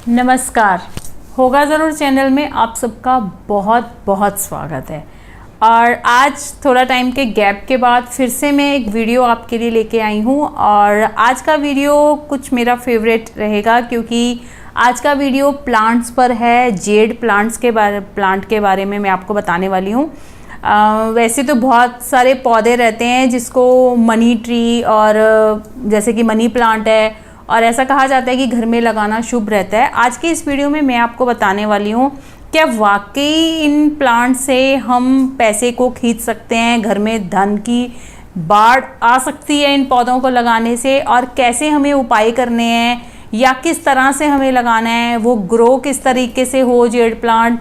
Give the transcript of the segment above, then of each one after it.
नमस्कार। होगा ज़रूर चैनल में आप सबका बहुत बहुत स्वागत है। और आज थोड़ा टाइम के गैप के बाद फिर से मैं एक वीडियो आपके लिए लेके आई हूँ। और आज का वीडियो कुछ मेरा फेवरेट रहेगा क्योंकि आज का वीडियो प्लांट्स पर है। जेड प्लांट के बारे में मैं आपको बताने वाली हूँ। वैसे तो बहुत सारे पौधे रहते हैं जिसको मनी ट्री और जैसे कि मनी प्लांट है और ऐसा कहा जाता है कि घर में लगाना शुभ रहता है। आज के इस वीडियो में मैं आपको बताने वाली हूँ क्या वाकई इन प्लांट से हम पैसे को खींच सकते हैं, घर में धन की बाढ़ आ सकती है इन पौधों को लगाने से, और कैसे हमें उपाय करने हैं या किस तरह से हमें लगाना है, वो ग्रो किस तरीके से हो जेड प्लांट,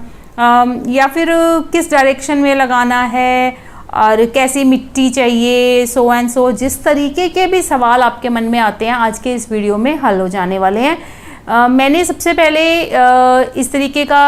या फिर किस डायरेक्शन में लगाना है और कैसी मिट्टी चाहिए, सो एंड सो। जिस तरीके के भी सवाल आपके मन में आते हैं आज के इस वीडियो में हल हो जाने वाले हैं। मैंने सबसे पहले इस तरीके का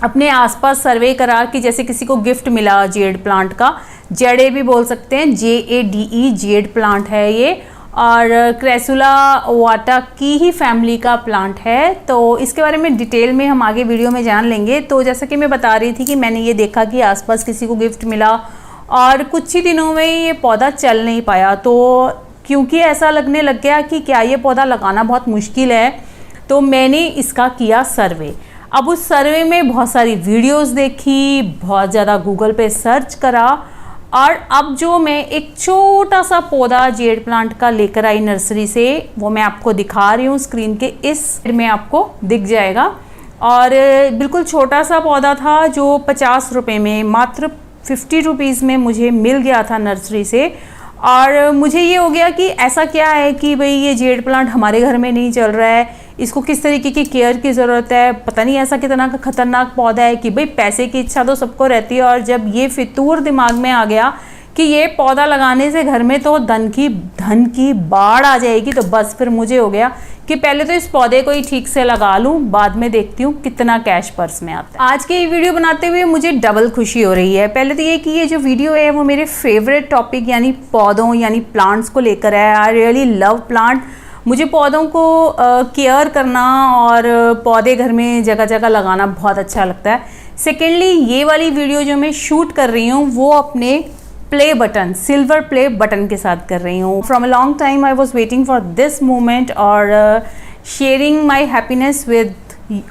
अपने आसपास सर्वे करा कि जैसे किसी को गिफ्ट मिला जेड प्लांट का, जेडे भी बोल सकते हैं, JADE जेड प्लांट है ये, और क्रेसुला वाटा की ही फैमिली का प्लांट है। तो इसके बारे में डिटेल में हम आगे वीडियो में जान लेंगे। तो जैसा कि मैं बता रही थी कि मैंने ये देखा कि आसपास किसी को गिफ्ट मिला और कुछ ही दिनों में ये पौधा चल नहीं पाया। तो क्योंकि ऐसा लगने लग गया कि क्या ये पौधा लगाना बहुत मुश्किल है, तो मैंने इसका किया सर्वे। अब उस सर्वे में बहुत सारी वीडियोस देखी, बहुत ज़्यादा गूगल पे सर्च करा, और अब जो मैं एक छोटा सा पौधा जेड प्लांट का लेकर आई नर्सरी से, वो मैं आपको दिखा रही हूँ स्क्रीन के इस में आपको दिख जाएगा। और बिल्कुल छोटा सा पौधा था जो 50 रुपये में, मात्र 50 रुपीज़ में मुझे मिल गया था नर्सरी से। और मुझे ये हो गया कि ऐसा क्या है कि भाई ये जेड प्लांट हमारे घर में नहीं चल रहा है, इसको किस तरीके की केयर की ज़रूरत है, पता नहीं ऐसा कितना का खतरनाक पौधा है कि भाई पैसे की इच्छा तो सबको रहती है। और जब ये फितूर दिमाग में आ गया कि ये पौधा लगाने से घर में तो धन की बाढ़ आ जाएगी, तो बस फिर मुझे हो गया कि पहले तो इस पौधे को ही ठीक से लगा लूं, बाद में देखती हूँ कितना कैश पर्स में आता है। आज के ये वीडियो बनाते हुए मुझे डबल खुशी हो रही है। पहले तो ये कि ये जो वीडियो है वो मेरे फेवरेट टॉपिक यानी पौधों यानी प्लांट्स को लेकर है। I really love plant. मुझे पौधों को केयर करना और पौधे घर में जगह जगह लगाना बहुत अच्छा लगता है। सेकेंडली ये वाली वीडियो जो मैं शूट कर रही हूँ वो अपने play button, silver play button के साथ कर रही हूँ। From a long time I was waiting for this moment और sharing my happiness with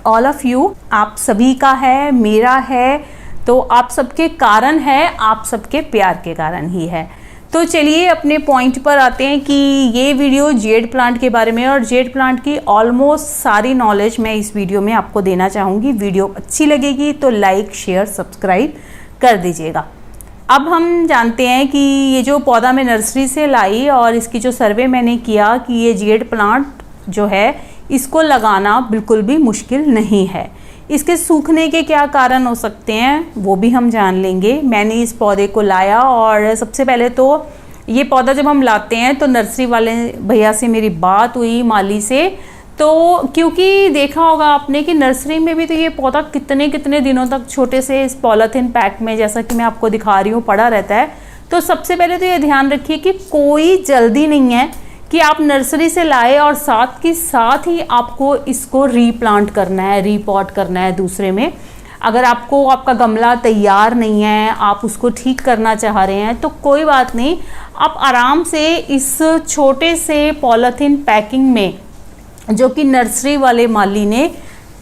all of you. आप सभी का है, मेरा है, तो आप सबके कारण है, आप सबके प्यार के कारण ही है। तो चलिए अपने पॉइंट पर आते हैं कि ये वीडियो जेड प्लांट के बारे में, और जेड प्लांट की ऑलमोस्ट सारी नॉलेज मैं इस वीडियो में आपको देना चाहूँगी। वीडियो अच्छी लगेगी तो लाइक शेयर सब्सक्राइब कर दीजिएगा। अब हम जानते हैं कि ये जो पौधा मैं नर्सरी से लाई और इसकी जो सर्वे मैंने किया कि ये जेड प्लांट जो है इसको लगाना बिल्कुल भी मुश्किल नहीं है। इसके सूखने के क्या कारण हो सकते हैं वो भी हम जान लेंगे। मैंने इस पौधे को लाया और सबसे पहले तो ये पौधा जब हम लाते हैं तो नर्सरी वाले भैया से मेरी बात हुई, माली से। तो क्योंकि देखा होगा आपने कि नर्सरी में भी तो ये पौधा कितने कितने दिनों तक छोटे से इस पॉलीथिन पैक में, जैसा कि मैं आपको दिखा रही हूँ, पड़ा रहता है। तो सबसे पहले तो ये ध्यान रखिए कि कोई जल्दी नहीं है कि आप नर्सरी से लाए और साथ ही आपको इसको रीप्लांट करना है, रीपॉट करना है दूसरे में। अगर आपको आपका गमला तैयार नहीं है, आप उसको ठीक करना चाह रहे हैं, तो कोई बात नहीं, आप आराम से इस छोटे से पॉलीथिन पैकिंग में जो कि नर्सरी वाले माली ने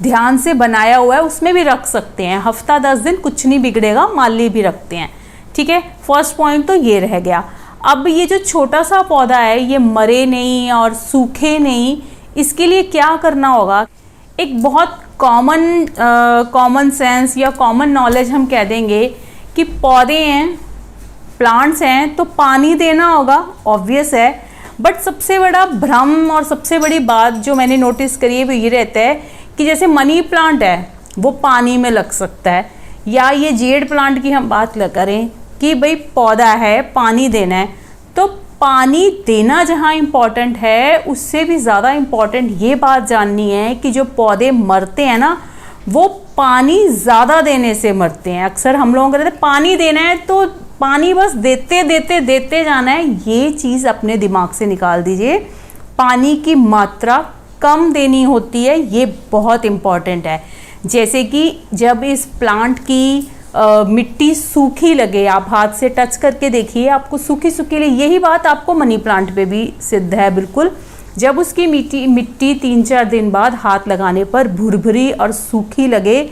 ध्यान से बनाया हुआ है उसमें भी रख सकते हैं। हफ्ता 10 दिन कुछ नहीं बिगड़ेगा, माली भी रखते हैं। ठीक है, फर्स्ट पॉइंट तो ये रह गया। अब ये जो छोटा सा पौधा है ये मरे नहीं सूखे नहीं, इसके लिए क्या करना होगा, एक बहुत कॉमन सेंस या कॉमन नॉलेज हम कह देंगे कि पौधे हैं, प्लांट्स हैं, तो पानी देना होगा, ऑब्वियस है। बट सबसे बड़ा भ्रम और सबसे बड़ी बात जो मैंने नोटिस करी है वो ये रहता है कि जैसे मनी प्लांट है वो पानी में लग सकता है, या ये जेड प्लांट की हम बात करें कि भाई पौधा है, पानी देना है, तो पानी देना जहाँ इम्पॉर्टेंट है उससे भी ज़्यादा इम्पॉर्टेंट ये बात जाननी है कि जो पौधे मरते हैं ना वो पानी ज़्यादा देने से मरते हैं। अक्सर हम लोगों को कहते हैं पानी देना है तो पानी बस देते जाना है। ये चीज़ अपने दिमाग से निकाल दीजिए। पानी की मात्रा कम देनी होती है, ये बहुत इम्पॉर्टेंट है। जैसे कि जब इस प्लांट की मिट्टी सूखी लगे, आप हाथ से टच करके देखिए, आपको सूखी सूखी लगे, यही बात आपको मनी प्लांट पे भी सिद्ध है बिल्कुल। जब उसकी मिट्टी 3-4 दिन बाद हाथ लगाने पर भुरभुरी और सूखी लगे,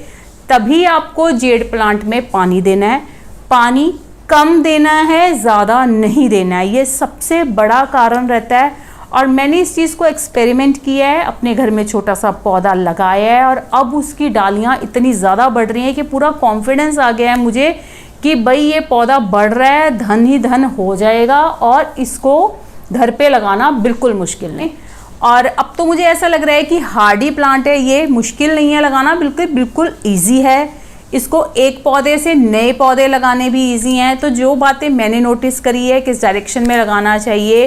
तभी आपको जेड प्लांट में पानी देना है। पानी कम देना है, ज़्यादा नहीं देना है, ये सबसे बड़ा कारण रहता है। और मैंने इस चीज़ को एक्सपेरिमेंट किया है, अपने घर में छोटा सा पौधा लगाया है और अब उसकी डालियाँ इतनी ज़्यादा बढ़ रही हैं कि पूरा कॉन्फिडेंस आ गया है मुझे कि भाई ये पौधा बढ़ रहा है, धन ही धन हो जाएगा और इसको घर पे लगाना बिल्कुल मुश्किल नहीं। और अब तो मुझे ऐसा लग रहा है कि हार्डी प्लांट है, ये मुश्किल नहीं है लगाना, बिल्कुल ईजी है। इसको एक पौधे से नए पौधे लगाने भी ईजी हैं। तो जो बातें मैंने नोटिस करी है, किस डायरेक्शन में लगाना चाहिए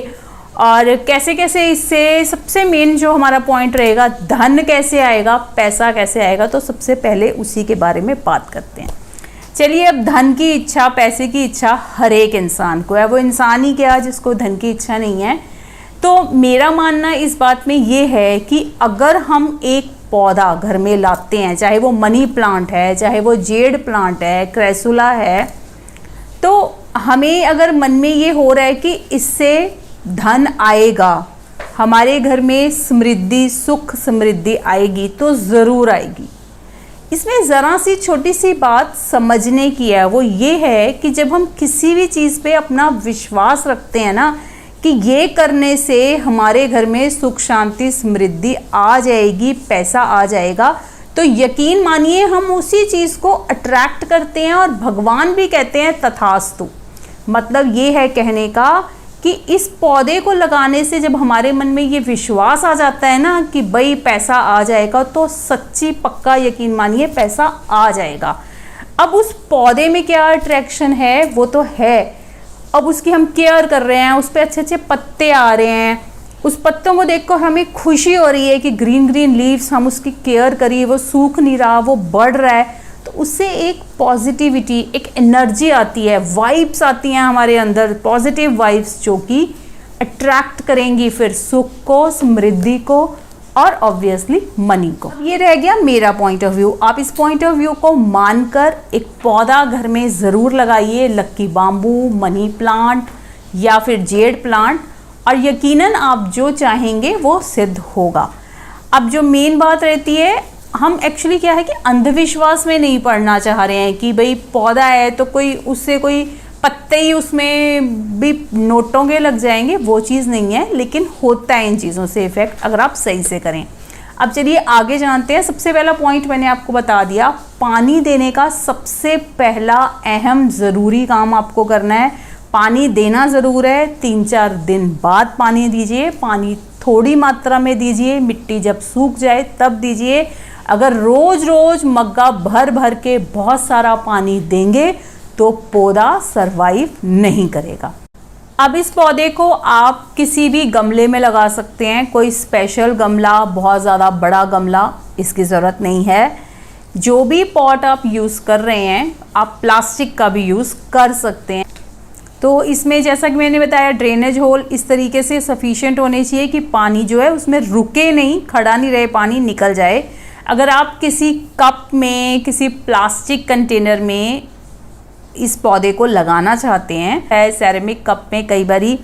और कैसे कैसे, इससे सबसे मेन जो हमारा पॉइंट रहेगा, धन कैसे आएगा, पैसा कैसे आएगा, तो सबसे पहले उसी के बारे में बात करते हैं। चलिए, अब धन की इच्छा, पैसे की इच्छा हर एक इंसान को है, वो इंसान ही क्या जिसको धन की इच्छा नहीं है। तो मेरा मानना इस बात में ये है कि अगर हम एक पौधा घर में लाते हैं, चाहे वो मनी प्लांट है, चाहे वो जेड प्लांट है, क्रेसुला है, तो हमें अगर मन में ये हो रहा है कि इससे धन आएगा, हमारे घर में समृद्धि, सुख समृद्धि आएगी, तो ज़रूर आएगी। इसमें ज़रा सी छोटी सी बात समझने की है, वो ये है कि जब हम किसी भी चीज़ पे अपना विश्वास रखते हैं ना कि ये करने से हमारे घर में सुख शांति समृद्धि आ जाएगी, पैसा आ जाएगा, तो यकीन मानिए हम उसी चीज़ को अट्रैक्ट करते हैं। और भगवान भी कहते हैं तथास्तु। मतलब ये है कहने का कि इस पौधे को लगाने से जब हमारे मन में ये विश्वास आ जाता है ना कि भाई पैसा आ जाएगा, तो सच्ची पक्का यकीन मानिए पैसा आ जाएगा। अब उस पौधे में क्या अट्रैक्शन है, वो तो है, अब उसकी हम केयर कर रहे हैं, उस पर अच्छे अच्छे पत्ते आ रहे हैं, उस पत्तों को देखकर हमें खुशी हो रही है कि ग्रीन ग्रीन लीव्स, हम उसकी केयर करिए, वो सूख नहीं रहा, वो बढ़ रहा है, तो उससे एक पॉजिटिविटी, एक एनर्जी आती है, वाइब्स आती हैं हमारे अंदर, पॉजिटिव वाइब्स, जो कि अट्रैक्ट करेंगी फिर सुख को, समृद्धि को और ऑब्वियसली मनी को। ये रह गया मेरा पॉइंट ऑफ व्यू। आप इस पॉइंट ऑफ व्यू को मानकर एक पौधा घर में ज़रूर लगाइए, लक्की बाम्बू, मनी प्लांट या फिर जेड प्लांट, और यकीनन आप जो चाहेंगे वो सिद्ध होगा। अब जो मेन बात रहती है, हम एक्चुअली क्या है कि अंधविश्वास में नहीं पड़ना चाह रहे हैं कि भाई पौधा है तो कोई उससे कोई पत्ते ही उसमें भी नोटों के लग जाएंगे, वो चीज़ नहीं है, लेकिन होता है इन चीज़ों से इफ़ेक्ट अगर आप सही से करें। अब चलिए आगे जानते हैं। सबसे पहला पॉइंट मैंने आपको बता दिया, पानी देने का सबसे पहला अहम ज़रूरी काम आपको करना है। पानी देना ज़रूर है, 3-4 दिन बाद पानी दीजिए, पानी थोड़ी मात्रा में दीजिए, मिट्टी जब सूख जाए तब दीजिए। अगर रोज़ रोज़ मग्गा भर भर के बहुत सारा पानी देंगे तो पौधा सरवाइव नहीं करेगा। अब इस पौधे को आप किसी भी गमले में लगा सकते हैं, कोई स्पेशल गमला, बहुत ज़्यादा बड़ा गमला इसकी ज़रूरत नहीं है। जो भी पॉट आप यूज़ कर रहे हैं, आप प्लास्टिक का भी यूज़ कर सकते हैं। तो इसमें जैसा कि मैंने बताया, ड्रेनेज होल इस तरीके से सफिशिएंट होने चाहिए कि पानी जो है उसमें रुके नहीं, खड़ा नहीं रहे, पानी निकल जाए। अगर आप किसी कप में, किसी प्लास्टिक कंटेनर में इस पौधे को लगाना चाहते हैं, सेरेमिक कप में कई बारी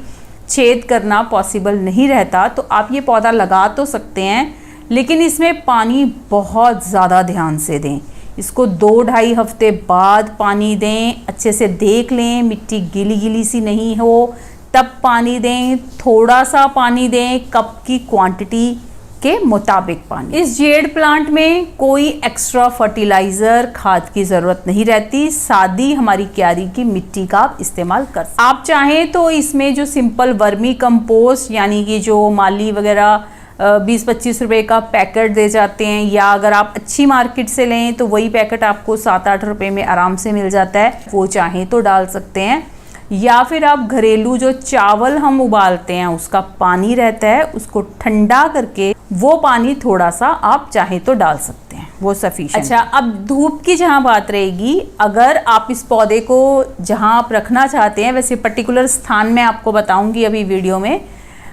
छेद करना पॉसिबल नहीं रहता, तो आप ये पौधा लगा तो सकते हैं, लेकिन इसमें पानी बहुत ज़्यादा ध्यान से दें। इसको 2-2.5 हफ्ते बाद पानी दें, अच्छे से देख लें मिट्टी गीली गीली सी नहीं हो, तब पानी दें। थोड़ा सा पानी दें, कप की क्वांटिटी के मुताबिक पानी। इस जेड प्लांट में कोई एक्स्ट्रा फर्टिलाइजर, खाद की ज़रूरत नहीं रहती, सादी हमारी क्यारी की मिट्टी का आप इस्तेमाल कर सकते हैं। आप चाहें तो इसमें जो सिंपल वर्मी कंपोस्ट, यानी कि जो माली वगैरह 20-25 रुपए का पैकेट दे जाते हैं, या अगर आप अच्छी मार्केट से लें तो वही पैकेट आपको 7-8 रुपए में आराम से मिल जाता है, वो चाहें तो डाल सकते हैं। या फिर आप घरेलू जो चावल हम उबालते हैं उसका पानी रहता है, उसको ठंडा करके वो पानी थोड़ा सा आप चाहे तो डाल सकते हैं, वो सफिशिएंट। अच्छा, अब धूप की जहाँ बात रहेगी, अगर आप इस पौधे को जहाँ आप रखना चाहते हैं, वैसे पर्टिकुलर स्थान में आपको बताऊंगी अभी वीडियो में,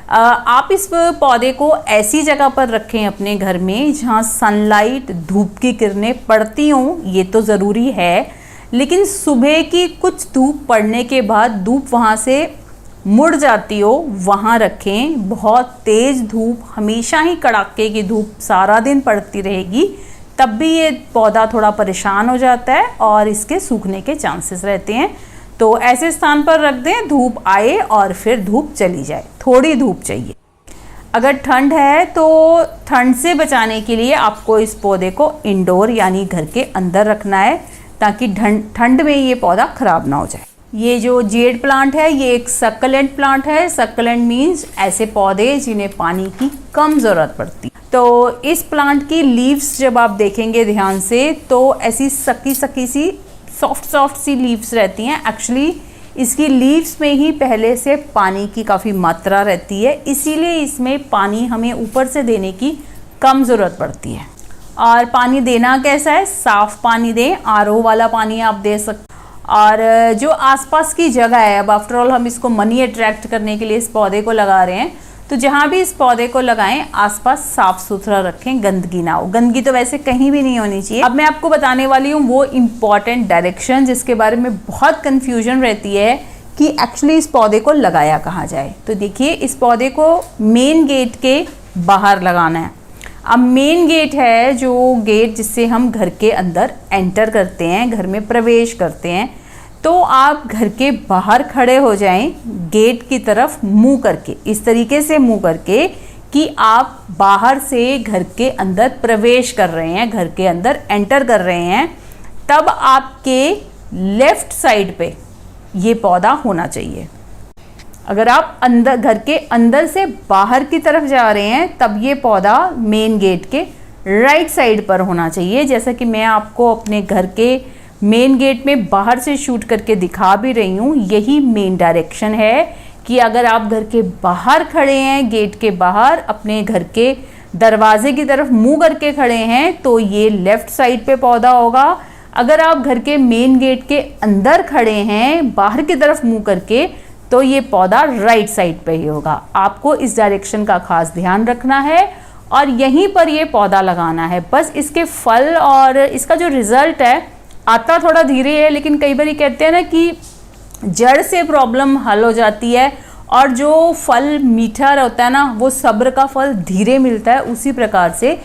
आप इस पौधे को ऐसी जगह पर रखें अपने घर में जहाँ सनलाइट, धूप की किरणें पड़ती हों, ये तो ज़रूरी है, लेकिन सुबह की कुछ धूप पड़ने के बाद धूप वहाँ से मुड़ जाती हो, वहाँ रखें। बहुत तेज़ धूप, हमेशा ही कड़ाके की धूप सारा दिन पड़ती रहेगी, तब भी ये पौधा थोड़ा परेशान हो जाता है और इसके सूखने के चांसेस रहते हैं। तो ऐसे स्थान पर रख दें, धूप आए और फिर धूप चली जाए, थोड़ी धूप चाहिए। अगर ठंड है तो ठंड से बचाने के लिए आपको इस पौधे को इंडोर यानी घर के अंदर रखना है, ताकि ठंड में ये पौधा ख़राब ना हो जाए। ये जो जेड प्लांट है ये एक सक्लेंट प्लांट है। सक्लेंट मीन्स ऐसे पौधे जिन्हें पानी की कम ज़रूरत पड़ती। तो इस प्लांट की लीव्स जब आप देखेंगे ध्यान से तो ऐसी सकी सी सॉफ्ट सी लीव्स रहती हैं। एक्चुअली इसकी लीव्स में ही पहले से पानी की काफ़ी मात्रा रहती है, इसीलिए इसमें पानी हमें ऊपर से देने की कम ज़रूरत पड़ती है। और पानी देना कैसा है, साफ़ पानी दें, आरओ वाला पानी आप दे सकते। और जो आसपास की जगह है, अब आफ्टर ऑल हम इसको मनी अट्रैक्ट करने के लिए इस पौधे को लगा रहे हैं, तो जहाँ भी इस पौधे को लगाएं आसपास साफ सुथरा रखें, गंदगी ना हो। गंदगी तो वैसे कहीं भी नहीं होनी चाहिए। अब मैं आपको बताने वाली हूँ वो इम्पॉर्टेंट डायरेक्शन जिसके बारे में बहुत कन्फ्यूजन रहती है कि एक्चुअली इस पौधे को लगाया कहाँ जाए। तो देखिए, इस पौधे को मेन गेट के बाहर लगाना है। अब मेन गेट है जो गेट जिससे हम घर के अंदर एंटर करते हैं, घर में प्रवेश करते हैं, तो आप घर के बाहर खड़े हो जाएं, गेट की तरफ मुंह करके, इस तरीके से मुंह करके कि आप बाहर से घर के अंदर प्रवेश कर रहे हैं, घर के अंदर एंटर कर रहे हैं। तब आपके लेफ्ट साइड पे ये पौधा होना चाहिए। अगर आप अंदर, घर के अंदर से बाहर की तरफ जा रहे हैं, तब ये पौधा मेन गेट के राइट साइड पर होना चाहिए। जैसा कि मैं आपको अपने घर के मेन गेट में बाहर से शूट करके दिखा भी रही हूँ, यही मेन डायरेक्शन है कि अगर आप घर के बाहर खड़े हैं, गेट के बाहर अपने घर के दरवाजे की तरफ मुंह करके खड़े हैं, तो ये लेफ्ट साइड पे पौधा होगा। अगर आप घर के मेन गेट के अंदर खड़े हैं, बाहर की तरफ मुंह करके, तो ये पौधा राइट साइड पे ही होगा। आपको इस डायरेक्शन का खास ध्यान रखना है और यहीं पर ये पौधा लगाना है। बस इसके फल और इसका जो रिजल्ट है आता थोड़ा धीरे है, लेकिन कई बार कहते हैं ना कि जड़ से प्रॉब्लम हल हो जाती है और जो फल मीठा होता है ना, वो सब्र का फल धीरे मिलता है। उसी प्रकार से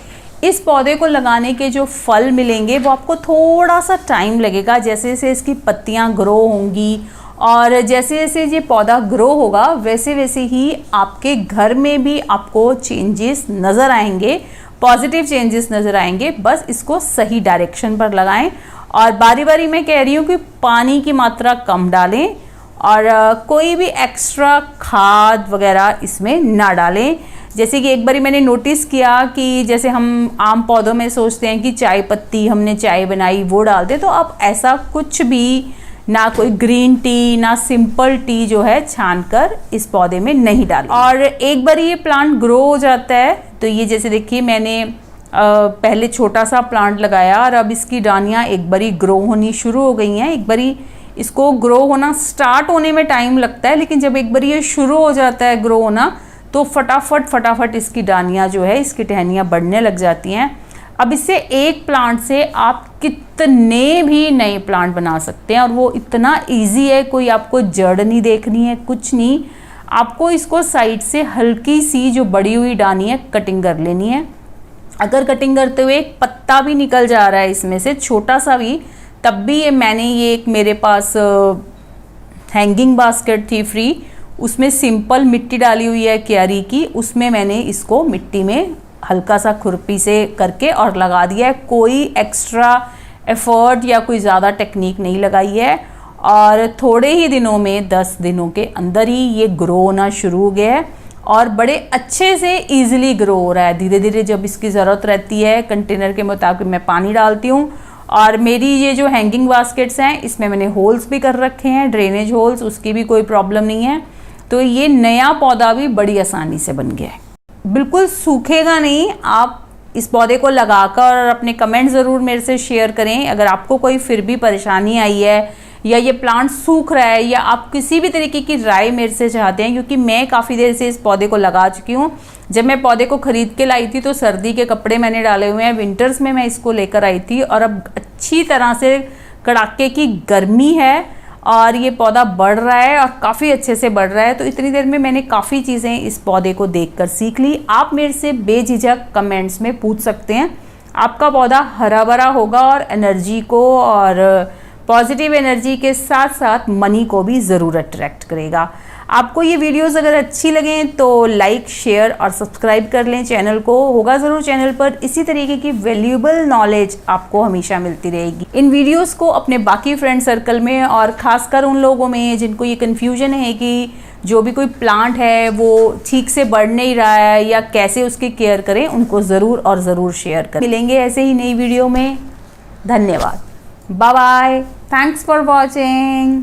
इस पौधे को लगाने के जो फल मिलेंगे वो आपको थोड़ा सा टाइम लगेगा। जैसे जैसे इसकी पत्तियां ग्रो होंगी और जैसे जैसे ये पौधा ग्रो होगा, वैसे वैसे ही आपके घर में भी आपको चेंजेस नज़र आएंगे, पॉजिटिव चेंजेस नज़र आएंगे। बस इसको सही डायरेक्शन पर लगाएं और बारी बारी मैं कह रही हूँ कि पानी की मात्रा कम डालें और कोई भी एक्स्ट्रा खाद वगैरह इसमें ना डालें। जैसे कि एक बारी मैंने नोटिस किया कि जैसे हम आम पौधों में सोचते हैं कि चाय पत्ती, हमने चाय बनाई वो डाल दें, तो आप ऐसा कुछ भी ना, कोई ग्रीन टी ना सिंपल टी जो है छान कर इस पौधे में नहीं डालें। और एक बार ये प्लांट ग्रो हो जाता है तो ये जैसे देखिए मैंने पहले छोटा सा प्लांट लगाया और अब इसकी डानियाँ एक बारी ग्रो होनी शुरू हो गई हैं। एक बारी इसको ग्रो होना स्टार्ट होने में टाइम लगता है, लेकिन जब एक बारी ये शुरू हो जाता है ग्रो होना तो फटाफट इसकी डानियाँ जो है, इसकी टहनियाँ बढ़ने लग जाती हैं। अब इससे एक प्लांट से आप कितने भी नए प्लांट बना सकते हैं और वो इतना इजी है। कोई आपको जड़ नहीं देखनी है, कुछ नहीं, आपको इसको साइड से हल्की सी जो बड़ी हुई डानी है कटिंग कर लेनी है। अगर कटिंग करते हुए एक पत्ता भी निकल जा रहा है इसमें से, छोटा सा भी, तब भी ये एक मेरे पास हैंगिंग बास्केट थी फ्री, उसमें सिंपल मिट्टी डाली हुई है क्यारी की, उसमें मैंने इसको मिट्टी में हल्का सा खुरपी से करके और लगा दिया है। कोई एक्स्ट्रा एफर्ट या कोई ज़्यादा टेक्निक नहीं लगाई है और थोड़े ही दिनों में 10 दिनों के अंदर ही ये ग्रो होना शुरू हो गया है और बड़े अच्छे से ईजिली ग्रो हो रहा है। धीरे धीरे जब इसकी ज़रूरत रहती है, कंटेनर के मुताबिक मैं पानी डालती हूँ। और मेरी ये जो हैंगिंग बास्केट्स हैं इसमें मैंने होल्स भी कर रखे हैं, ड्रेनेज होल्स, उसकी भी कोई प्रॉब्लम नहीं है। तो ये नया पौधा भी बड़ी आसानी से बन गया है, बिल्कुल सूखेगा नहीं। आप इस पौधे को लगाकर और अपने कमेंट ज़रूर मेरे से शेयर करें। अगर आपको कोई फिर भी परेशानी आई है या ये प्लांट सूख रहा है, या आप किसी भी तरीके की राय मेरे से चाहते हैं, क्योंकि मैं काफ़ी देर से इस पौधे को लगा चुकी हूँ। जब मैं पौधे को खरीद के लाई थी तो सर्दी के कपड़े मैंने डाले हुए हैं, विंटर्स में मैं इसको लेकर आई थी, और अब अच्छी तरह से कड़ाके की गर्मी है और ये पौधा बढ़ रहा है और काफ़ी अच्छे से बढ़ रहा है। तो इतनी देर में मैंने काफ़ी चीज़ें इस पौधे को देखकर सीख ली। आप मेरे से बेझिझक कमेंट्स में पूछ सकते हैं। आपका पौधा हरा भरा होगा और एनर्जी को और पॉजिटिव एनर्जी के साथ साथ मनी को भी ज़रूर अट्रैक्ट करेगा। आपको ये वीडियोस अगर अच्छी लगें तो लाइक, शेयर और सब्सक्राइब कर लें चैनल को। होगा ज़रूर चैनल पर इसी तरीके की वैल्यूएबल नॉलेज आपको हमेशा मिलती रहेगी। इन वीडियोस को अपने बाकी फ्रेंड सर्कल में और ख़ासकर उन लोगों में जिनको ये कन्फ्यूजन है कि जो भी कोई प्लांट है वो ठीक से बढ़ नहीं रहा है या कैसे उसकी केयर करें, उनको ज़रूर और ज़रूर शेयर करें। मिलेंगे ऐसे ही नई वीडियो में। धन्यवाद। Bye bye. Thanks for watching.